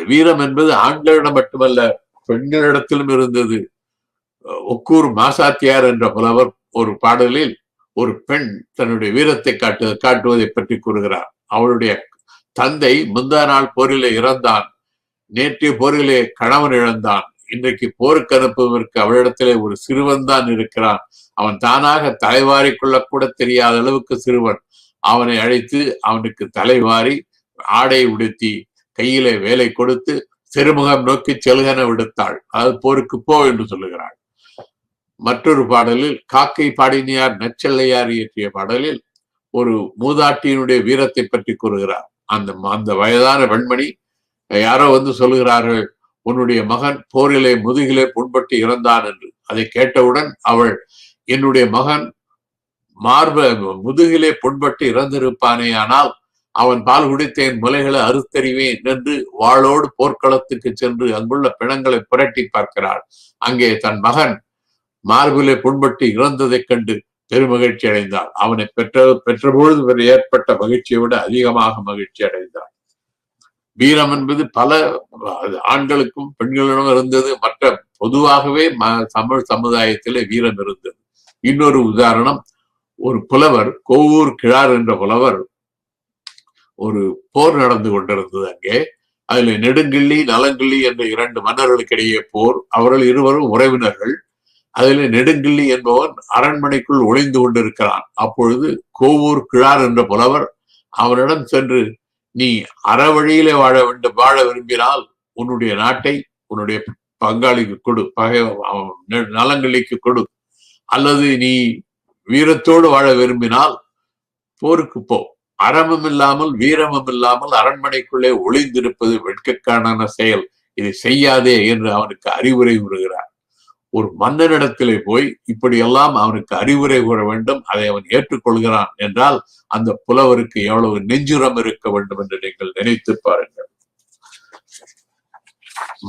வீரம் என்பது ஆண்களிடம் மட்டுமல்ல, பெண்களிடத்திலும் இருந்தது. ஒக்கூர் மாசாத்தியார் என்ற புலவர் ஒரு பாடலில் ஒரு பெண் தன்னுடைய வீரத்தை காட்டுவதை பற்றி கூறுகிறார். அவளுடைய தந்தை முந்தா நாள் போரிலே இறந்தான், நேற்றைய போரிலே கணவன் இழந்தான், இன்றைக்கு போருக்கு அனுப்புவதற்கு அவளிடத்திலே ஒரு சிறுவன் தான் இருக்கிறான். அவன் தானாக தலைவாரி கொள்ளக்கூட தெரியாத அளவுக்கு சிறுவன். அவனை அழைத்து அவனுக்கு தலைவாரி ஆடை உடுத்தி கையிலே வேலை கொடுத்து சிறுமுகம் நோக்கி செல்கன விடுத்தாள். அதாவது போருக்கு போ என்று சொல்லுகிறாள். மற்றொரு பாடலில் காக்கை பாடினியார் நச்செல்லையார் இயற்றிய பாடலில் ஒரு மூதாட்டியினுடைய வீரத்தை பற்றி கூறுகிறார். அந்த வயதான பெண்மணி யாரோ வந்து சொல்லுகிறார்கள், உன்னுடைய மகன் போரிலே முதுகிலே புண்பட்டு இறந்தான் என்று. அதை கேட்டவுடன் அவள், என்னுடைய மகன் முதுகிலே புண்பட்டு இறந்திருப்பானே, ஆனால் அவன் பால் குடித்தேன் முலைகளை அறுத்தறிவேன் என்று வாளோடு போர்க்களத்துக்கு சென்று அங்குள்ள பிணங்களை புரட்டி பார்க்கிறாள். அங்கே தன் மகன் மார்பிலே புண்பட்டு இறந்ததைக் கண்டு பெருமகிழ்ச்சி அடைந்தாள். அவனை பெற்றபொழுது ஏற்பட்ட மகிழ்ச்சியை விட அதிகமாக மகிழ்ச்சி அடைந்தாள். வீரம் என்பது பல ஆண்களுக்கும் பெண்களிடம் இருந்தது. மற்ற பொதுவாகவே தமிழ் சமுதாயத்திலே வீரம் இருந்தது. இன்னொரு உதாரணம், ஒரு புலவர், கோவூர் கிழார் என்ற புலவர், ஒரு போர் நடந்து கொண்டிருந்தது அங்கே. அதுல நெடுங்கிள்ளி நலங்கிள்ளி என்ற 2 மன்னர்களுக்கிடையே போர். அவர்கள் இருவரும் உறவினர்கள். அதில் நெடுங்கிள்ளி என்பவன் அரண்மனைக்குள் ஒளிந்து கொண்டிருக்கிறான். அப்பொழுது கோவூர் கிழார் என்ற புலவர் அவனிடம் சென்று, நீ அறவழியிலே வாழ விரும்பினால் உன்னுடைய நாட்டை உன்னுடைய பங்காளிக்கு கொடு, நலங்கிள்ளிக்கு கொடு, அல்லது நீ வீரத்தோடு வாழ விரும்பினால் போருக்கு போ. அறமும் இல்லாமல் வீரமும் இல்லாமல் அரண்மனைக்குள்ளே ஒளிந்திருப்பது வெட்கக்கான செயல், இதை செய்யாதே என்று அவனுக்கு அறிவுரை கூறுகிறார். ஒரு மன்னனிடத்திலே போய் இப்படியெல்லாம் அவனுக்கு அறிவுரை கூற வேண்டும், அதை அவன் ஏற்றுக்கொள்கிறான் என்றால் அந்த புலவருக்கு எவ்வளவு நெஞ்சுரம் இருக்க வேண்டும் என்று நீங்கள் நினைத்து பாருங்கள்.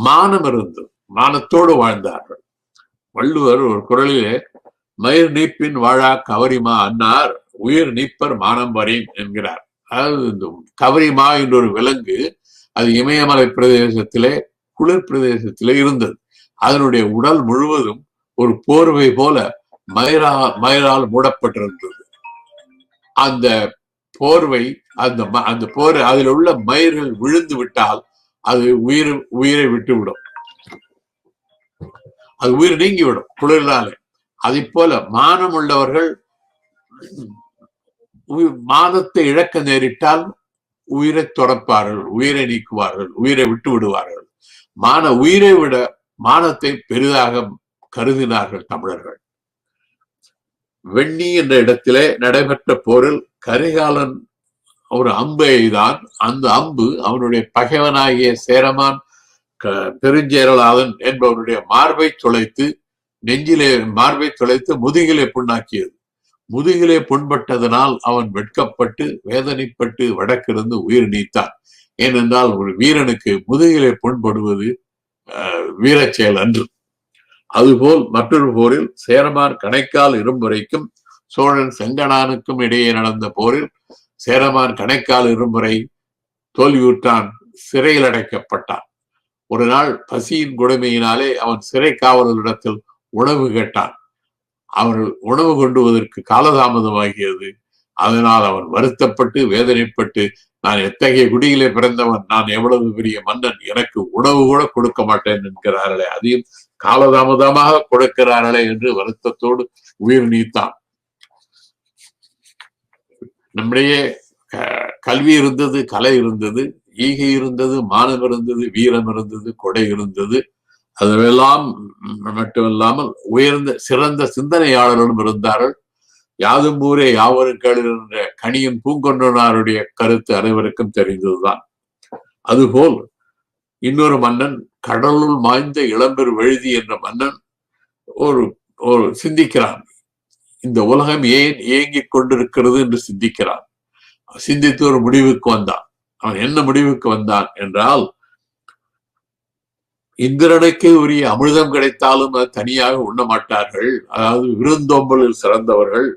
மானம் இருந்து மானத்தோடு வாழ்ந்தார்கள். வள்ளுவர் ஒரு குறளிலே, மயிர் நீப்பின் வாழா கவரிமா அன்னார் உயிர் நீப்பர் மானம் வரேன் என்கிறார். அதாவது இந்த கவரிமா என்ற ஒரு விலங்கு, அது இமயமலை பிரதேசத்திலே குளிர் பிரதேசத்திலே இருந்தது. அதனுடைய உடல் முழுவதும் ஒரு போர்வை போல மயிரால் மூடப்பட்டிருந்தது. அந்த போர்வை அந்த போர் அதில் உள்ள மயிர்கள் விழுந்து விட்டால் அது உயிரை விட்டுவிடும், அது உயிர் நீங்கிவிடும் குளிர்னாலே. அதை போல மானம் உள்ளவர்கள் மானத்தை இழக்க நேரிட்டால் உயிரை தொடப்பார்கள், உயிரை நீக்குவார்கள், உயிரை விட்டு விடுவார்கள். உயிரை விட மானத்தை பெரிதாக கருதினார்கள் தமிழர்கள். வெண்ணி என்ற இடத்திலே நடைபெற்ற போரில் கரிகாலன் ஒரு அம்பு எய்தான். அந்த அம்பு அவனுடைய பகைவனாகிய சேரமான் பெருஞ்சேரலாதன் என்பவனுடைய மார்பை துளைத்து முதுகிலே புண்ணாக்கியது. முதுகிலே புண்பட்டதனால் அவன் வெட்கப்பட்டு வேதனைப்பட்டு வடக்கிருந்து உயிர் நீத்தான். ஏனென்றால் ஒரு வீரனுக்கு முதுகிலே புண்படுவது வீரச் செயல் அன்று. அதுபோல் மற்றொரு போரில் சேரமான் கணைக்கால் இரும்புரைக்கும் சோழன் செங்கணானுக்கும் இடையே நடந்த போரில் சேரமான் கணைக்கால் இரும்புரை தோல்வியுற்றான், சிறையில் அடைக்கப்பட்டான். ஒரு நாள் பசியின் கொடுமையினாலே அவன் சிறை காவலரிடத்தில் உணவு கேட்டான். அவர்கள் உணவு கொண்டுவதற்கு காலதாமதமாகியது. அதனால் அவன் வருத்தப்பட்டு வேதனைப்பட்டு, நான் எத்தகைய குடியிலே பிறந்தவன், நான் எவ்வளவு பெரிய மன்னன், எனக்கு உணவு கூட கொடுக்க மாட்டேன் என்கிறார்களே, அதையும் காலதாமதமாக கொடுக்கிறார்களே என்று வருத்தத்தோடு உயிர் நீத்தான். நம்முடைய கல்வி இருந்தது, கலை இருந்தது, ஈகை இருந்தது, மானம் இருந்தது, வீரம் இருந்தது, கொடை இருந்தது. அதுவெல்லாம் மட்டுமில்லாமல் சிறந்த சிந்தனையாளர்களும் இருந்தார்கள். யாதும் ஊரே யாவரும் கேளீர் என்ற கணியன் பூங்கொன்றனாருடைய கருத்து அனைவருக்கும் தெரிந்ததுதான். அதுபோல் இன்னொரு மன்னன், கடலுள் மாய்ந்த இளம்பெரு வழுதி என்ற மன்னன் ஒரு சிந்திக்கிறான். இந்த உலகம் ஏன் இயங்கிக் கொண்டிருக்கிறது என்று சிந்திக்கிறான். சிந்தித்து ஒரு முடிவுக்கு வந்தான். அவன் என்ன முடிவுக்கு வந்தான் என்றால், இந்திரனுக்கு உரிய அமிர்தம் கிடைத்தாலும் அது தனியாக உண்ண மாட்டார்கள். அதாவது விருந்தோம்பலில் சிறந்தவர்கள்,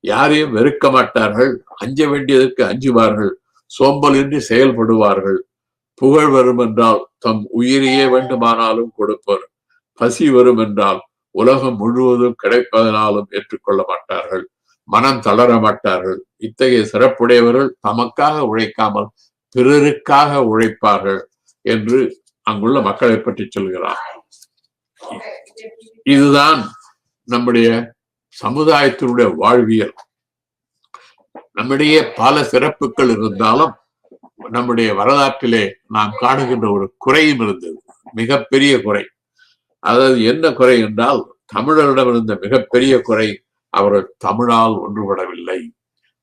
யாரையும் வெறுக்க மாட்டார்கள், அஞ்ச வேண்டியதற்கு அஞ்சுவார்கள், சோம்பல் இன்றி செயல்படுவார்கள், புகழ் வரும் என்றால் தம் உயிரையே வேண்டுமானாலும் கொடுப்பர். பசி வரும் என்றால் உலகம் முழுவதும் கிடைப்பதனாலும் ஏற்றுக்கொள்ள மாட்டார்கள். மனம் தளர மாட்டார்கள். இத்தகைய சிறப்புடையவர்கள் தமக்காக உழைக்காமல் பிறருக்காக உழைப்பார்கள் என்று அங்குள்ள மக்களை பற்றி சொல்கிறார். இதுதான் நம்முடைய சமுதாயத்தினுடைய வாழ்வியல். நம்முடைய பல சிறப்புகள் இருந்தாலும் நம்முடைய வரலாற்றிலே நாம் காணுகின்ற ஒரு குறையும் இருந்தது, மிகப்பெரிய குறை. அதாவது என்ன குறை என்றால், தமிழரிடம் இருந்த மிகப்பெரிய குறை, அவர்கள் தமிழால் ஒன்றுபடவில்லை.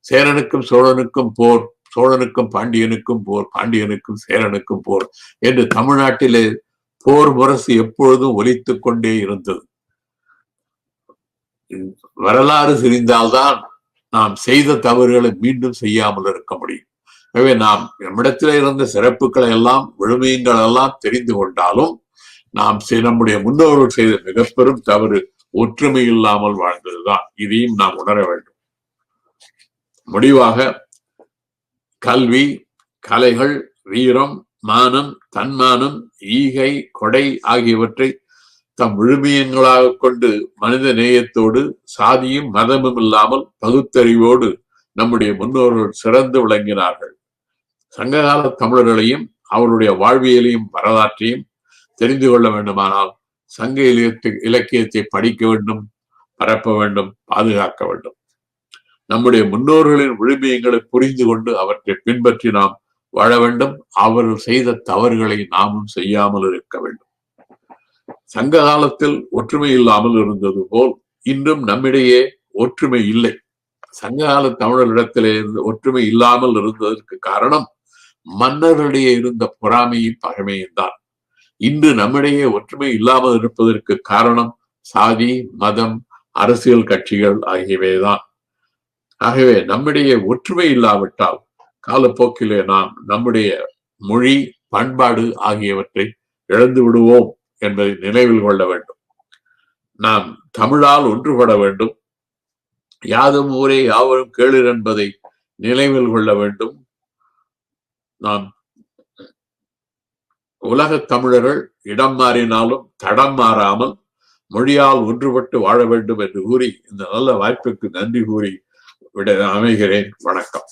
சேரனுக்கும் சோழனுக்கும் போர், சோழனுக்கும் பாண்டியனுக்கும் போர், பாண்டியனுக்கும் சேரனுக்கும் போர் என்று தமிழ்நாட்டிலே போர் முரசு எப்பொழுதும் ஒலித்துக் கொண்டே இருந்தது. வரலாறு தெரிந்தால்தான் நாம் செய்த தவறுகளை மீண்டும் செய்யாமல் இருக்க முடியும். எனவே நாம் நம்மிடத்திலே இருந்த சிறப்புகளை எல்லாம், விழுமியங்கள் எல்லாம் தெரிந்து கொண்டாலும் நாம் நம்முடைய முன்னோர்கள் செய்த மிக பெரும் தவறு ஒற்றுமை இல்லாமல் வாழ்ந்ததுதான். இதையும் நாம் உணர வேண்டும். முடிவாக, கல்வி, கலைகள், வீரம், மானம், தன்மானம், ஈகை, கொடை ஆகியவற்றை தம் விழுமியங்களாக கொண்டு மனித நேயத்தோடு, சாதியும் மதமும் இல்லாமல் பகுத்தறிவோடு நம்முடைய முன்னோர்கள் சிறந்து விளங்கினார்கள். சங்ககால தமிழர்களையும் அவருடைய வாழ்வியலையும் வரலாற்றையும் தெரிந்து கொள்ள வேண்டுமானால் சங்க இலக்கியத்தை படிக்க வேண்டும், பரப்ப வேண்டும், பாதுகாக்க வேண்டும். நம்முடைய முன்னோர்களின் விழுமியங்களை புரிந்து கொண்டு அவற்றை பின்பற்றி நாம் வாழ வேண்டும். அவர்கள் செய்த தவறுகளை நாமும் செய்யாமல் இருக்க வேண்டும். சங்க காலத்தில் ஒற்றுமை இல்லாமல் இருந்தது போல் இன்றும் நம்மிடையே ஒற்றுமை இல்லை. சங்ககால தமிழரிடத்திலே ஒற்றுமை இல்லாமல் இருந்ததற்கு காரணம் மன்னர்களிடையே இருந்த பொறாமையும் பகைமையும் தான். இன்று நம்மிடையே ஒற்றுமை இல்லாமல் இருப்பதற்கு காரணம் சாதி, மதம், அரசியல் கட்சிகள் ஆகியவைதான். ஆகவே நம்மிடையே ஒற்றுமை இல்லாவிட்டால் காலப்போக்கிலே நாம் நம்முடைய மொழி, பண்பாடு ஆகியவற்றை இழந்து விடுவோம் என்பதை நினைவில் கொள்ள வேண்டும். நாம் தமிழால் ஒன்றுபட வேண்டும். யாதும் ஊரே யாவரும் கேளீர் என்பதை நினைவில் கொள்ள வேண்டும். நாம் உலகத் தமிழர்கள் இடம் மாறினாலும் தடம் மாறாமல் மொழியால் ஒன்றுபட்டு வாழ வேண்டும் என்று கூறி இந்த நல்ல வாய்ப்புக்கு நன்றி கூறி அமைகிறேன். வணக்கம்.